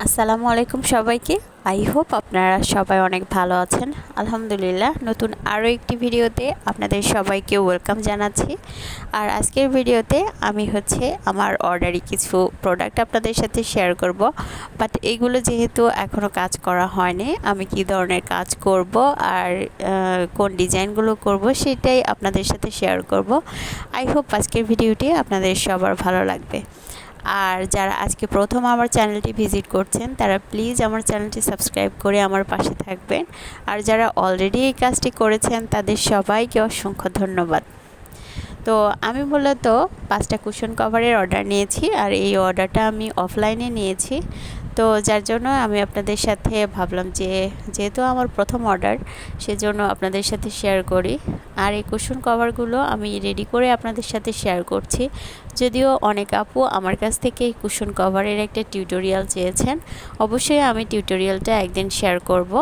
আসসালামু আলাইকুম সবাইকে। আই হোপ আপনারা সবাই অনেক ভালো আছেন। আলহামদুলিল্লাহ, নতুন আরও একটি ভিডিওতে আপনাদের সবাইকে ওয়েলকাম জানাচ্ছি। আর আজকের ভিডিওতে আমি আমার অর্ডারি কিছু প্রোডাক্ট আপনাদের সাথে শেয়ার করব। বাট এইগুলো যেহেতু এখনও কাজ করা হয়নি, আমি কি ধরনের কাজ করব আর কোন ডিজাইনগুলো করব সেটাই আপনাদের সাথে শেয়ার করব। আই হোপ আজকের ভিডিওটি আপনাদের সবার ভালো লাগবে। আর যারা আজকে প্রথম আমার চ্যানেলটি ভিজিট করছেন তারা প্লিজ আমার চ্যানেলটি সাবস্ক্রাইব করে আমার পাশে থাকবেন। আর যারা অলরেডি এই কাজটি করেছেন তাদের সবাইকে অসংখ্য ধন্যবাদ। তো আমি মূলত 5টা কুশন কভারের অর্ডার নিয়েছি, আর এই অর্ডারটা আমি অফলাইনে নিয়েছি। তো যার জন্য আমি আপনাদের সাথে ভাবলাম যে যেহেতু আমার প্রথম অর্ডার, সেজন্য আপনাদের সাথে শেয়ার করি। আর এই কুশন কভারগুলো আমি রেডি করে আপনাদের সাথে শেয়ার করছি। যদিও অনেক আপু আমার কাছ থেকে এই কুশন কভারের একটা টিউটোরিয়াল চেয়েছেন, অবশ্যই আমি টিউটোরিয়ালটা একদিন শেয়ার করব।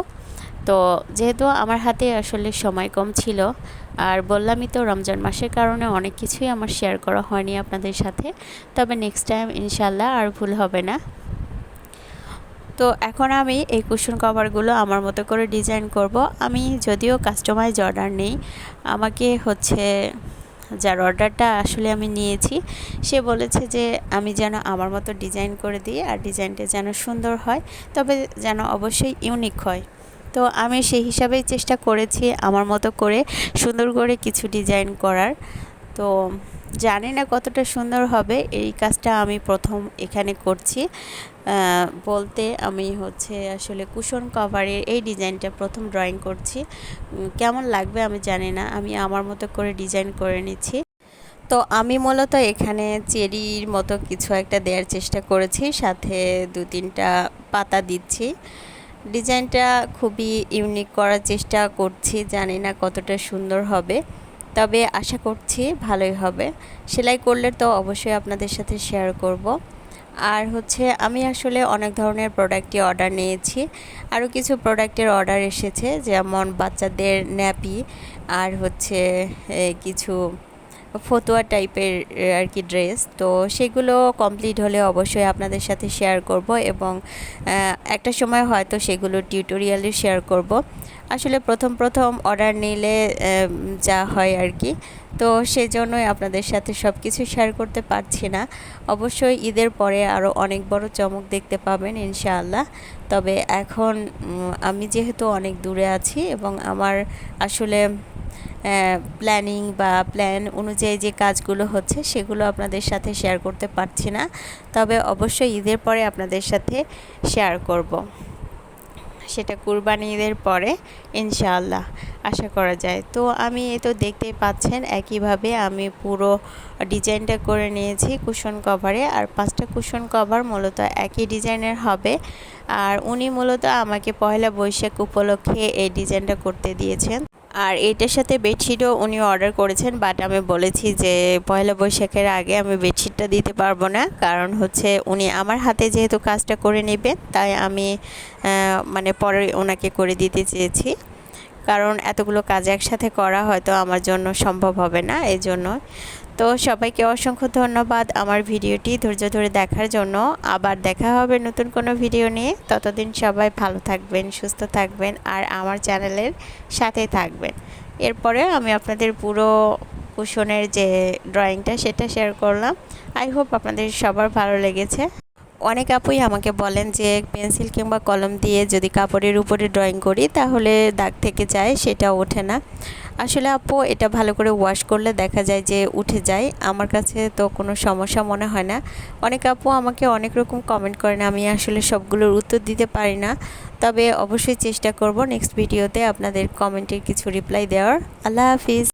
তো যেহেতু আমার হাতে আসলে সময় কম ছিল, আর বললামই তো রমজান মাসের কারণে অনেক কিছুই আমার শেয়ার করা হয়নি আপনাদের সাথে, তবে নেক্সট টাইম ইনশাল্লাহ আর ভুল হবে না। তো এখন আমি এই কুশন কভারগুলো আমার মতো করে ডিজাইন করব। আমি যদিও কাস্টমাইজ অর্ডার নেই, আমাকে যার অর্ডারটা আসলে আমি নিয়েছি সে বলেছে যে আমি যেন আমার মতো ডিজাইন করে দিই, আর ডিজাইনটা যেন সুন্দর হয়, তবে যেন অবশ্যই ইউনিক হয়। তো আমি সেই হিসাবেই চেষ্টা করেছি আমার মতো করে সুন্দর করে কিছু ডিজাইন করার। তো জানি না কতটা সুন্দর হবে, এই কাজটা আমি প্রথম এখানে করছি। বলতে আমি আসলে কুশন কভারের এই ডিজাইনটা প্রথম ড্রয়িং করছি। কেমন লাগবে আমি জানি না, আমি আমার মতো করে ডিজাইন করে নিচ্ছি। তো আমি মূলত এখানে চেরির মতো কিছু একটা দেওয়ার চেষ্টা করেছি, সাথে 2-3টা পাতা দিচ্ছি। ডিজাইনটা খুবই ইউনিক করার চেষ্টা করছি, জানি না কতটা সুন্দর হবে, তবে আশা করছি ভালোই হবে। সেলাই করলে তো অবশ্যই আপনাদের সাথে শেয়ার করব। আর আমি আসলে অনেক ধরনের প্রোডাক্টই অর্ডার নিয়েছি, আরও কিছু প্রোডাক্টের অর্ডার এসেছে, যেমন বাচ্চাদের ন্যাপি, আর কিছু ফতুয়া টাইপের আর কি ড্রেস। তো সেগুলো কমপ্লিট হলে অবশ্যই আপনাদের সাথে শেয়ার করব, এবং একটা সময় হয়তো সেগুলো টিউটোরিয়ালে শেয়ার করব। আসলে প্রথম অর্ডার নিলে যা হয় আর কি, তো সেজন্যই আপনাদের সাথে সব কিছু শেয়ার করতে পারছি না। অবশ্যই ঈদের পরে আরও অনেক বড় চমক দেখতে পাবেন ইনশাআল্লাহ। তবে এখন আমি যেহেতু অনেক দূরে আছি, এবং আমার আসলে প্ল্যান অনুযায়ী যে কাজগুলো হচ্ছে সেগুলো আপনাদের সাথে শেয়ার করতে পারছি না, তবে অবশ্যই ঈদের পরে আপনাদের সাথে শেয়ার করব। সেটা কুরবানি ঈদের পরে ইনশাআল্লাহ আশা করা যায়। তো আমি তো দেখতেই পাচ্ছেন একইভাবে আমি পুরো ডিজাইনটা করে নিয়েছি কুশন কভারে, আর 5টা কুশন কভার মূলত একই ডিজাইনের হবে। আর উনি মূলত আমাকে পয়লা বৈশাখ উপলক্ষে এই ডিজাইনটা করতে দিয়েছেন। আর এটার সাথে বেডশিটও উনি অর্ডার করেছেন, বাট আমি বলেছি যে পয়লা বৈশাখের আগে আমি বেডশিটটা দিতে পারবো না, কারণ উনি আমার হাতে যেহেতু কাজটা করে নেবেন, তাই আমি পরে ওনাকে করে দিতে চেয়েছি, কারণ এতগুলো কাজ একসাথে করা হয়তো আমার জন্য সম্ভব হবে না, এই জন্য। তো সবাইকে অসংখ্য ধন্যবাদ আমার ভিডিওটি ধৈর্য ধরে দেখার জন্য। আবার দেখা হবে নতুন কোনো ভিডিও নিয়ে। ততদিন সবাই ভালো থাকবেন, সুস্থ থাকবেন, আর আমার চ্যানেলের সাথে থাকবেন। এরপরে আমি আপনাদের পুরো কুশনের যে ড্রয়িংটা সেটা শেয়ার করলাম। আই হোপ আপনাদের সবার ভালো লেগেছে। অনেক আপুই আমাকে বলেন যে পেন্সিল কিংবা কলম দিয়ে যদি কাপড়ের উপরে ড্রয়িং করি তাহলে দাগ থেকে যায়, সেটা ওঠে না। আসলে আপু এটা ভালো করে ওয়াশ করলে দেখা যায় যে উঠে যায়, আমার কাছে তো কোনো সমস্যা মনে হয় না। অনেক আপু আমাকে অনেক রকম কমেন্ট করেন, আমি আসলে সবগুলোর উত্তর দিতে পারি না, তবে অবশ্যই চেষ্টা করব নেক্সট ভিডিওতে আপনাদের কমেন্টের কিছু রিপ্লাই দেওয়ার। আল্লাহ হাফিজ।